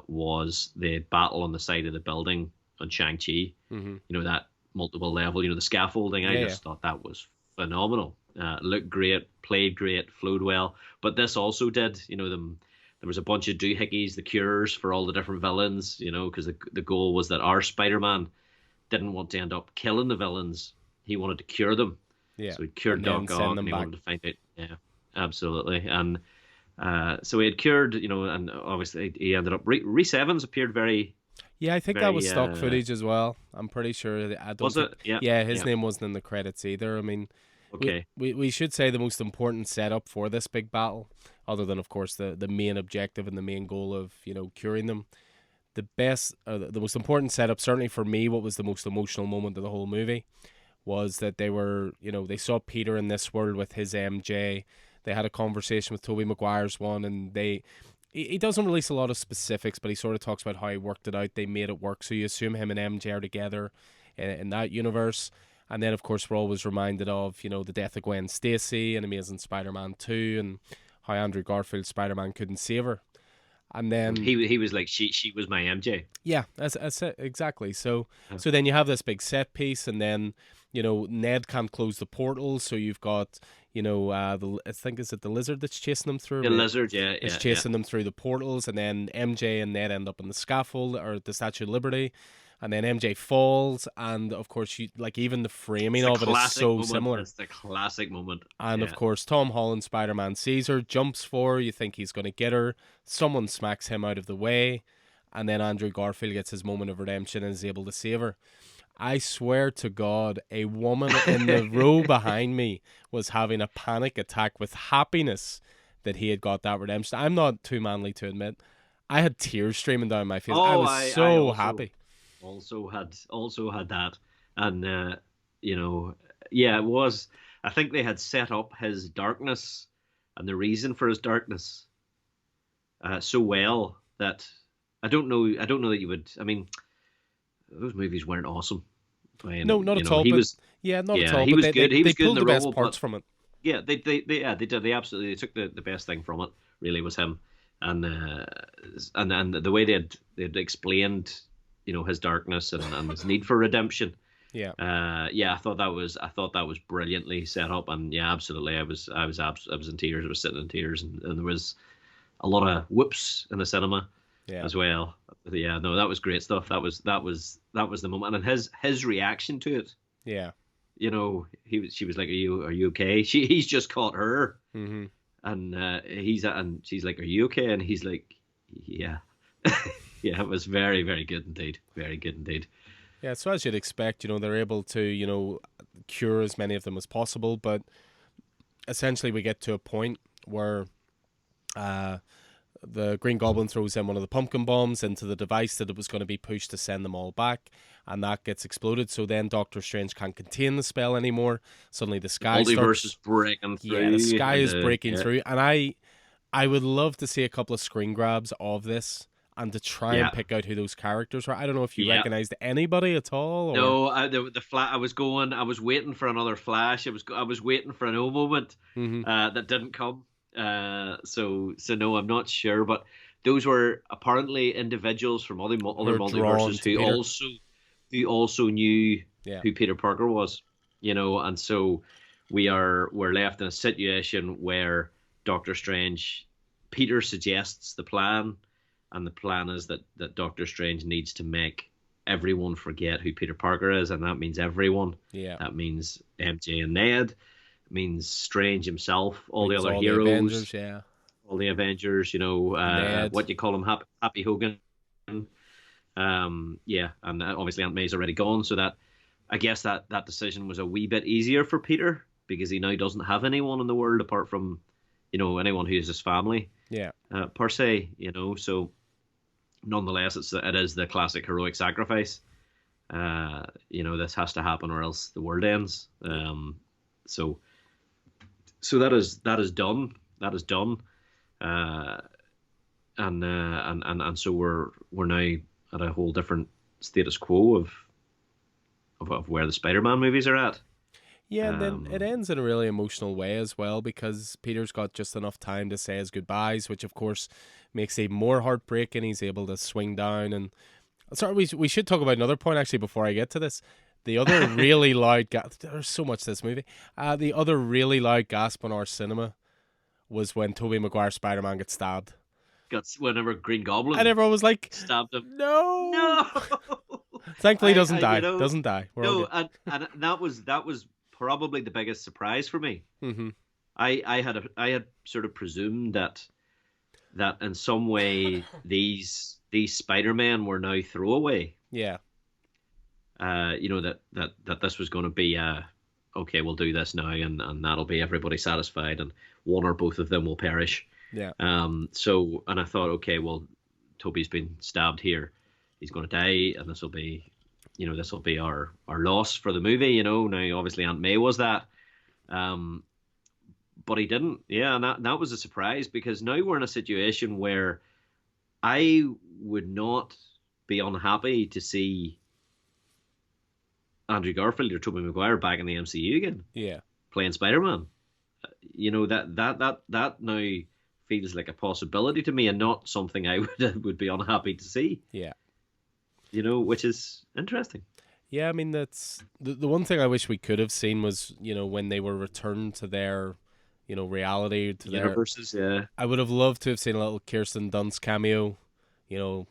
was the battle on the side of the building on Shang-Chi. Hmm. That multiple level, the scaffolding. I Yeah, just thought that was phenomenal. Looked great, played great, flowed well. But this also did, there was a bunch of doohickeys, the cures for all the different villains, because the goal was that our Spider-Man didn't want to end up killing the villains. He wanted to cure them. yeah. So he cured And then Doc send Ock, them and he back. wanted to find out. Yeah, absolutely. And so he had cured, and obviously he ended up. Rhys Evans appeared very, Yeah, I think that very. was stock footage as well. I'm pretty sure. I don't Was think. it? Yeah. Yeah, his Yeah. name wasn't in the credits either. I mean, Okay. we should say the most important setup for this big battle, other than of course the main objective and the main goal of curing them. The best, the most important setup, certainly for me, what was the most emotional moment of the whole movie, was that they were, they saw Peter in this world with his MJ. They had a conversation with Tobey Maguire's one, and he doesn't release a lot of specifics, but he sort of talks about how he worked it out. They made it work, so you assume him and MJ are together in that universe. And then, of course, we're always reminded of, the death of Gwen Stacy in Amazing Spider-Man 2 and how Andrew Garfield's Spider-Man couldn't save her. And then He was like she was my MJ. yeah, that's it, exactly. So then you have this big set piece, and then Ned can't close the portal, so you've got I think is it the lizard that's chasing them through? The lizard, yeah, It's yeah, chasing them through the portals, and then MJ and Ned end up on the scaffold or the Statue of Liberty, and then MJ falls, and of course even the framing of it is so similar. It's the classic moment. And Yeah. of course, Tom Holland Spider-Man sees her, jumps for her, you think he's going to get her, someone smacks him out of the way, and then Andrew Garfield gets his moment of redemption and is able to save her. I swear to God, a woman in the row behind me was having a panic attack with happiness that he had got that redemption. I'm not too manly to admit. I had tears streaming down my face. I was I also, happy. Also had that, and yeah, it was. I think they had set up his darkness and the reason for his darkness so well that I don't know that you would. I mean, those movies weren't awesome. No, not at all. He but, was. yeah, not Yeah, at all. he But was they, good. they, He they was good in pulled the the best role, parts but from it. yeah, they did. They absolutely took the best thing from it. Really, was him, and the way they'd explained, his darkness and his need for redemption. Yeah. I thought that was brilliantly set up, and yeah, absolutely, I was in tears. I was sitting in tears, and there was a lot of whoops in the cinema as well. Yeah, no, that was great stuff. That was the moment, and his reaction to it. Yeah. She was like, "Are you okay?" He's just caught her, Mm-hmm. and she's like, "Are you okay?" And he's like, "Yeah." Yeah, it was very, very good indeed. Very good indeed. Yeah, so as you'd expect, they're able to, cure as many of them as possible, but essentially we get to a point where the Green Goblin throws in one of the pumpkin bombs into the device that it was going to be pushed to send them all back, and that gets exploded. So then Doctor Strange can't contain the spell anymore. Suddenly the sky Multiverse is breaking through. Yeah, the sky is breaking through, and I would love to see a couple of screen grabs of this and to try and pick out who those characters were. I don't know if you recognized anybody at all. Or... No, I was waiting for another flash. I was waiting for an O moment that didn't come. So no, I'm not sure, but those were apparently individuals from other multiverses who also knew who Peter Parker was, and so we're left in a situation where Doctor Strange, Peter suggests the plan, and the plan is that Doctor Strange needs to make everyone forget who Peter Parker is, and that means everyone. Yeah. That means MJ and Ned. It means Strange himself, all the Means other all the heroes, Avengers, yeah. all the Avengers. Ned. What do you call him? Happy Hogan. Yeah, and obviously Aunt May's already gone, so that I guess that decision was a wee bit easier for Peter because he now doesn't have anyone in the world apart from, anyone who is his family. Yeah. Per se, So nonetheless, it is the classic heroic sacrifice. This has to happen or else the world ends. So that is done. That is done. And so we're now at a whole different status quo of where the Spider-Man movies are at. Yeah, and then it ends in a really emotional way as well because Peter's got just enough time to say his goodbyes, which of course makes it more heartbreaking. He's able to swing down and sorry, we should talk about another point actually before I get to this. The other really loud there's so much to this movie. The other really loud gasp on our cinema was when Tobey Maguire Spider-Man gets stabbed. Whenever Green Goblin and everyone was like, stabbed him. No. Thankfully, he doesn't die. Doesn't die. And that was probably the biggest surprise for me. Mm-hmm. I had sort of presumed that in some way these Spider-Men were now throwaway. Yeah. That this was going to be okay, we'll do this now, and that'll be everybody satisfied, and one or both of them will perish. Yeah. So, and I thought, okay, well, Toby's been stabbed here. He's going to die, and this will be our loss for the movie. Now obviously Aunt May was that, but he didn't. Yeah, and that was a surprise because now we're in a situation where I would not be unhappy to see Andrew Garfield or Tobey Maguire back in the MCU again. Yeah, playing Spider-Man. That now feels like a possibility to me, and not something I would be unhappy to see. Yeah. Which is interesting. Yeah, I mean, that's the one thing I wish we could have seen was, when they were returned to their, reality, to universes. Yeah, I would have loved to have seen a little Kirsten Dunst cameo, little,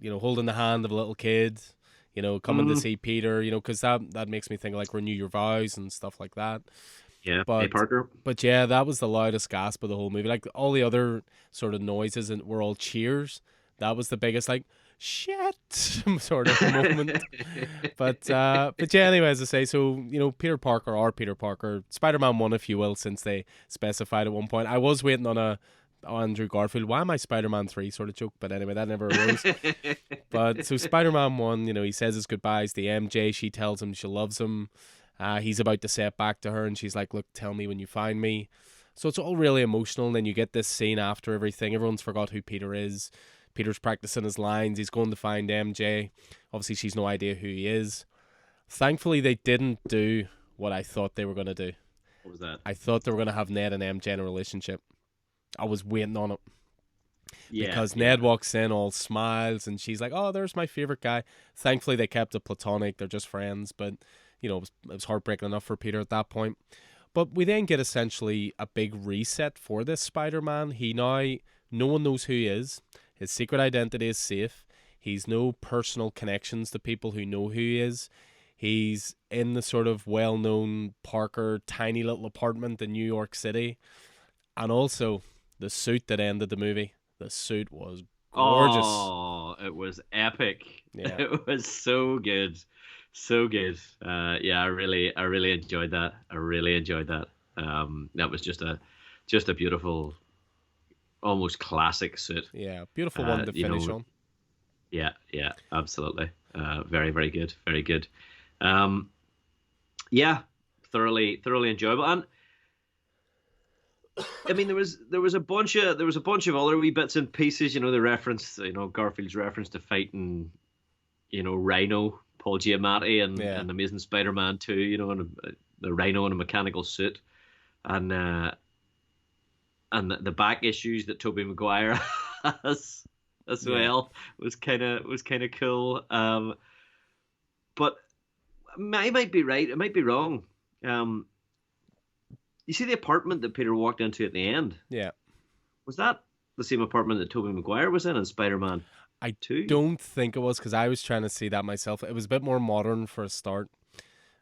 holding the hand of a little kid, coming to see Peter, because that makes me think like renew your vows and stuff like that. Yeah, hey Parker. But yeah, that was the loudest gasp of the whole movie. Like all the other sort of noises were all cheers. That was the biggest like shit sort of moment. But yeah, anyway, as I say, so Peter Parker, Spider-Man 1, if you will, since they specified at one point. I was waiting on a Andrew Garfield, why am I Spider-Man 3 sort of joke, but anyway, that never arose. But so Spider-Man 1, he says his goodbyes to MJ. She tells him she loves him. He's about to say it back to her, and she's like, look, tell me when you find me. So it's all really emotional, and then you get this scene after everything. Everyone's forgot who Peter is. Peter's practicing his lines. He's going to find MJ. Obviously, she's no idea who he is. Thankfully, they didn't do what I thought they were going to do. What was that? I thought they were going to have Ned and MJ in a relationship. I was waiting on it. Yeah, because Ned walks in all smiles, and she's like, oh, there's my favorite guy. Thankfully, they kept it platonic. They're just friends, but it was heartbreaking enough for Peter at that point. But we then get essentially a big reset for this Spider-Man. No one knows who he is. His secret identity is safe. He's no personal connections to people who know who he is. He's in the sort of well-known Parker tiny little apartment in New York City. And also, the suit that ended the movie. The suit was gorgeous. Oh, it was epic. Yeah. It was so good. So good. Yeah, I really enjoyed that. I really enjoyed that. That was just a beautiful, almost classic suit. Yeah, beautiful one to finish on. Yeah, absolutely. Very, very good. Very good. Yeah, thoroughly enjoyable. And I mean, there was a bunch of other wee bits and pieces. The reference, Garfield's reference to fighting, Rhino, Paul Giamatti, and Amazing Spider-Man 2. And the Rhino in a mechanical suit, and the back issues that Tobey Maguire has as well was kind of cool. But I might be right. I might be wrong. You see the apartment that Peter walked into at the end? Yeah. Was that the same apartment that Tobey Maguire was in Spider-Man I 2? don't think it was, because I was trying to see that myself. It was a bit more modern for a start,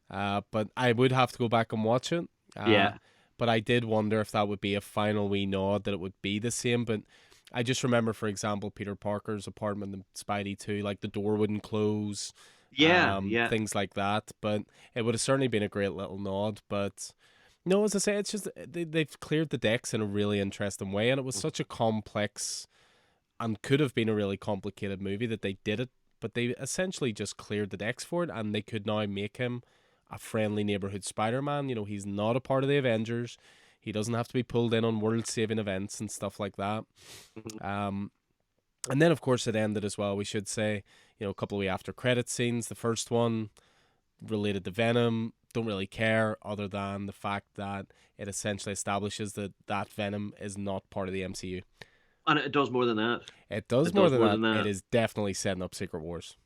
but I would have to go back and watch it. Uh, Yeah. but I did wonder if that would be a final wee nod that it would be the same. But I just remember, for example, Peter Parker's apartment in Spidey 2, like the door wouldn't close, Yeah, yeah. things like that. But it would have certainly been a great little nod. But no, as I say, it's just they've cleared the decks in a really interesting way, and it was such a complex and could have been a really complicated movie that they did it, but they essentially just cleared the decks for it, and they could now make him a friendly neighborhood Spider-Man. You know, he's not a part of the Avengers. He doesn't have to be pulled in on world-saving events and stuff like that. Mhm. And then, of course, it ended as well. We should say, you know, a couple of after credit scenes. The first one related to Venom. Don't really care, other than the fact that it essentially establishes that Venom is not part of the MCU. And it does more than that. It does It more does than more that. than that. It is definitely setting up Secret Wars.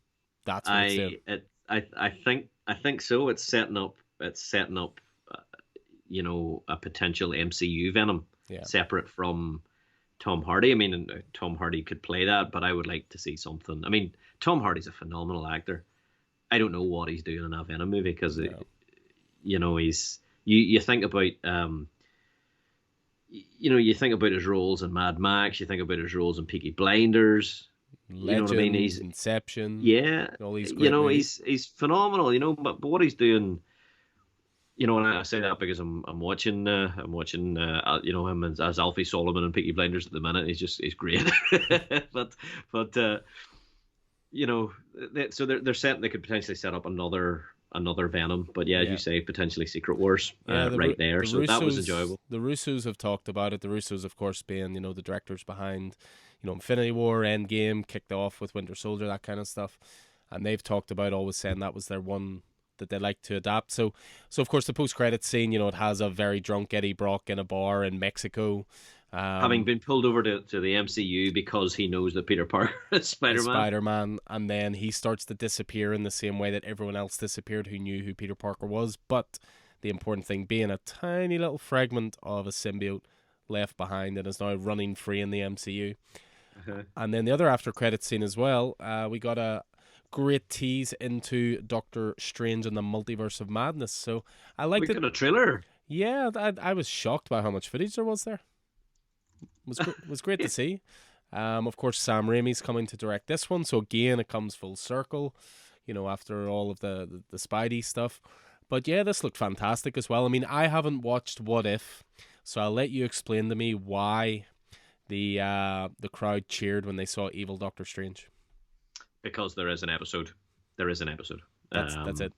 That's what it's doing. I think so. It's setting up. Uh, a potential MCU Venom Yeah. separate from Tom Hardy. I mean, Tom Hardy could play that, but I would like to see something. I mean, Tom Hardy's a phenomenal actor. I don't know what he's doing in that Venom movie because, he's you think about you think about his roles in Mad Max, you think about his roles in Peaky Blinders. You know what I mean? Legends, Inception, Yeah, all these great movies. he's phenomenal. But what he's doing, and I say that because I'm watching him as Alfie Solomon in Peaky Blinders at the minute. He's great. but so they could potentially set up another Venom. But yeah, as you say, potentially Secret Wars right there. So that was enjoyable. The Russos have talked about it. The Russos, of course, being the directors behind Infinity War, Endgame, kicked off with Winter Soldier, that kind of stuff, and they've talked about always saying that was their one that they like to adapt. So of course the post-credit scene, it has a very drunk Eddie Brock in a bar in Mexico, having been pulled over to the MCU because he knows that Peter Parker is Spider-Man, and then he starts to disappear in the same way that everyone else disappeared who knew who Peter Parker was. But the important thing being a tiny little fragment of a symbiote left behind and is now running free in the MCU. And then the other after credit scene as well, we got a great tease into Doctor Strange and the Multiverse of Madness. So I liked it. We got a trailer. Yeah, I was shocked by how much footage there was there. It was great to see. Of course, Sam Raimi's coming to direct this one, so again, it comes full circle, after all of the Spidey stuff. But yeah, this looked fantastic as well. I mean, I haven't watched What If, so I'll let you explain to me why the crowd cheered when they saw evil Doctor Strange. Because there is an episode. That's it.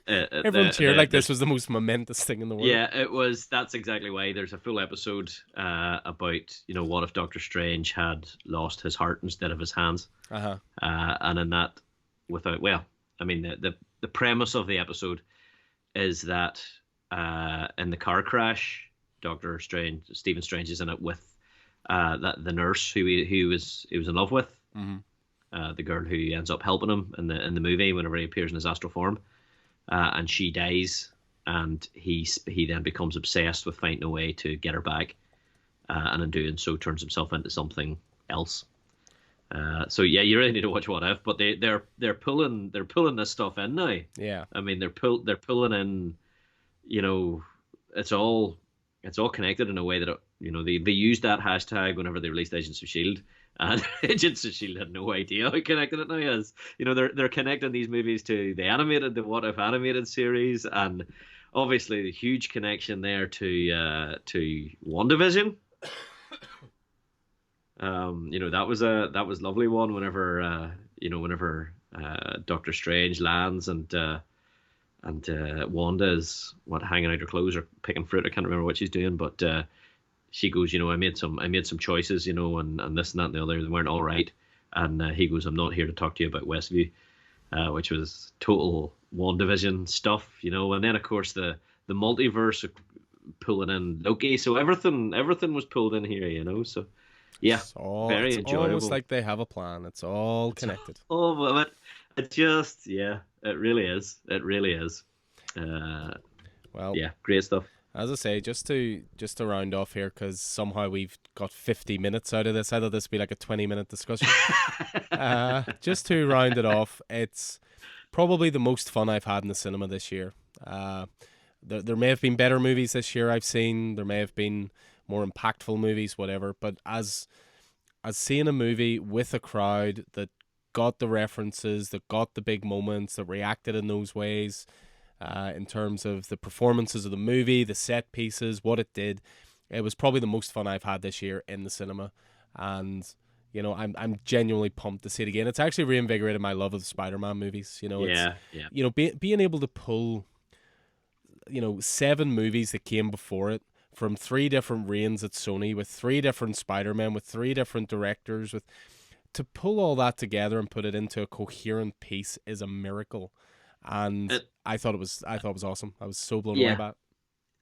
Everyone cheered like this was the most momentous thing in the world. Yeah, it was. That's exactly why. There's a full episode about what if Doctor Strange had lost his heart instead of his hands. And in that, the premise of the episode is that in the car crash, Stephen Strange is in it with the nurse who he was in love with. Mm-hmm. The girl who ends up helping him in the movie whenever he appears in his astral form, and she dies, and he then becomes obsessed with finding a way to get her back, and in doing so turns himself into something else. So yeah, you really need to watch What If, but they're pulling this stuff in now. Yeah, I mean they're pulling in, it's all connected in a way that they used that hashtag whenever they released Agents of S.H.I.E.L.D. And Agents of S.H.I.E.L.D. had no idea how connected it now is. They're connecting these movies to the What If animated series, and obviously the huge connection there to WandaVision. That was a lovely one whenever Doctor Strange lands and Wanda is hanging out her clothes or picking fruit. I can't remember what she's doing, but she goes, I made some choices, and this and that and the other, they weren't all right. And he goes, I'm not here to talk to you about Westview, which was total WandaVision stuff, And then of course the multiverse pulling in Loki, so everything was pulled in here, So yeah, very enjoyable. It's almost like they have a plan. It's all connected. But it just, it really is. Well, yeah, great stuff. As I say, just to round off here, because somehow we've got 50 minutes out of this. I thought this would be like a 20-minute discussion. Just to round it off, it's probably the most fun I've had in the cinema this year. There may have been better movies this year I've seen. There may have been more impactful movies, whatever. But as seeing a movie with a crowd that got the references, that got the big moments, that reacted in those ways, in terms of the performances of the movie, the set pieces, what it did, it was probably the most fun I've had this year in the cinema. And you know, I'm genuinely pumped to see it again. It's actually reinvigorated my love of the Spider-Man movies. You know, you know, being able to pull, you know, 7 movies that came before it from 3 different reigns at Sony, with 3 different Spider-Men, with 3 different directors, to pull all that together and put it into a coherent piece is a miracle. And I thought it was awesome. I was so blown away by it.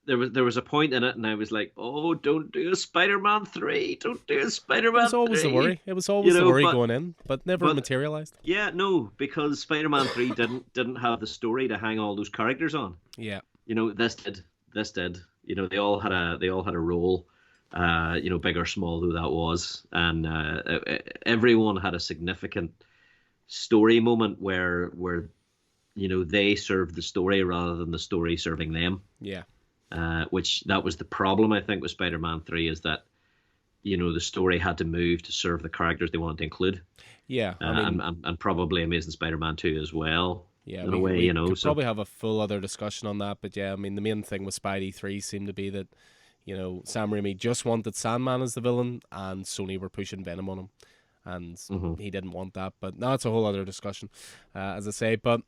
There was a point in it, and I was like, "Oh, don't do a Spider-Man 3! Don't do a Spider-Man 3!" It was always the worry. It was always the worry going in, but never materialized. Yeah, no, because Spider-Man 3 didn't have the story to hang all those characters on. Yeah, you know, this did. You know, they all had a role. You know, big or small though that was, and everyone had a significant story moment where you know, they served the story rather than the story serving them. Yeah. Which that was the problem, I think, with Spider-Man 3, is that, you know, the story had to move to serve the characters they wanted to include. Yeah. And probably Amazing Spider-Man 2 as well. Yeah, in a way, you know. Could probably have a full other discussion on that, but yeah, I mean, the main thing with Spidey 3 seemed to be that, you know, Sam Raimi just wanted Sandman as the villain, and Sony were pushing Venom on him, and he didn't want that. But now it's a whole other discussion, as I say. But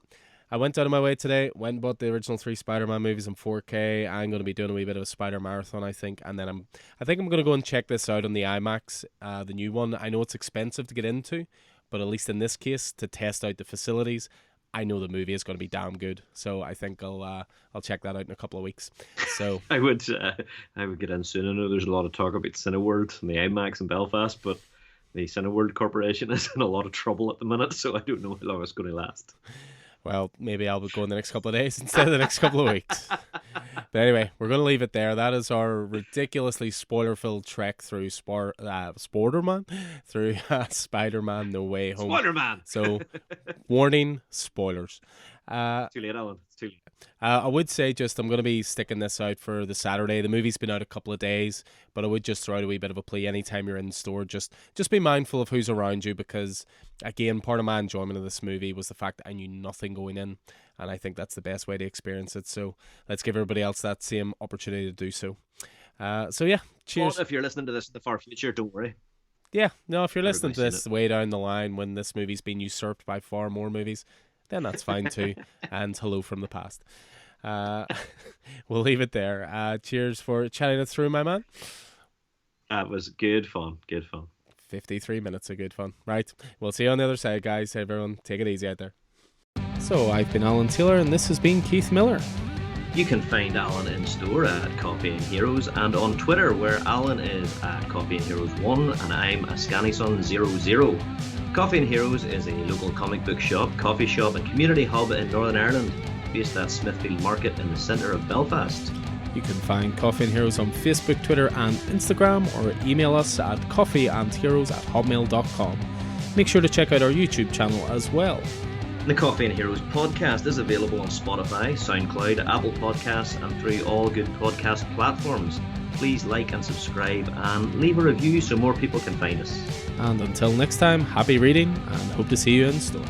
I went out of my way today, went and bought the original 3 Spider-Man movies in 4K. I'm going to be doing a wee bit of a Spider Marathon, I think. And then I think I'm going to go and check this out on the IMAX, the new one. I know it's expensive to get into, but at least in this case, to test out the facilities, I know the movie is going to be damn good. So I think I'll check that out in a couple of weeks. So I would get in soon. I know there's a lot of talk about Cineworld and the IMAX in Belfast, but the Cineworld Corporation is in a lot of trouble at the minute, so I don't know how long it's going to last. Well, maybe I'll go in the next couple of days instead of the next couple of weeks. But anyway, we're going to leave it there. That is our ridiculously spoiler-filled trek through Spider-Man No Way Home. Spider-Man! So, warning, spoilers. It's too late, Alan. It's too late. I would say I'm going to be sticking this out for the Saturday. The movie's been out a couple of days, but I would just throw out a wee bit of a plea anytime you're in the store. Just be mindful of who's around you, because, again, part of my enjoyment of this movie was the fact that I knew nothing going in, and I think that's the best way to experience it. So let's give everybody else that same opportunity to do so. So yeah, cheers. Well, if you're listening to this in the far future, don't worry. Yeah, no, if you're listening to this way down the line when this movie's been usurped by far more movies, then that's fine too. And hello from the past. We'll leave it there. Cheers for chatting it through, my man. That was good fun. 53 minutes of good fun. Right, we'll see you on the other side, guys. Everyone, take it easy out there. So I've been Alan Taylor, and this has been Keith Miller. You can find Alan in store at Coffee and Heroes, and on Twitter, where Alan is at Coffee and Heroes 1 and I'm a ScannySon00. Coffee and Heroes is a local comic book shop, coffee shop and community hub in Northern Ireland, based at Smithfield Market in the centre of Belfast. You can find Coffee and Heroes on Facebook, Twitter and Instagram, or email us at coffeeandheroes@hotmail.com. Make sure to check out our YouTube channel as well. The Coffee and Heroes podcast is available on Spotify, SoundCloud, Apple Podcasts and through all good podcast platforms. Please like and subscribe and leave a review so more people can find us. And until next time, happy reading and hope to see you in store.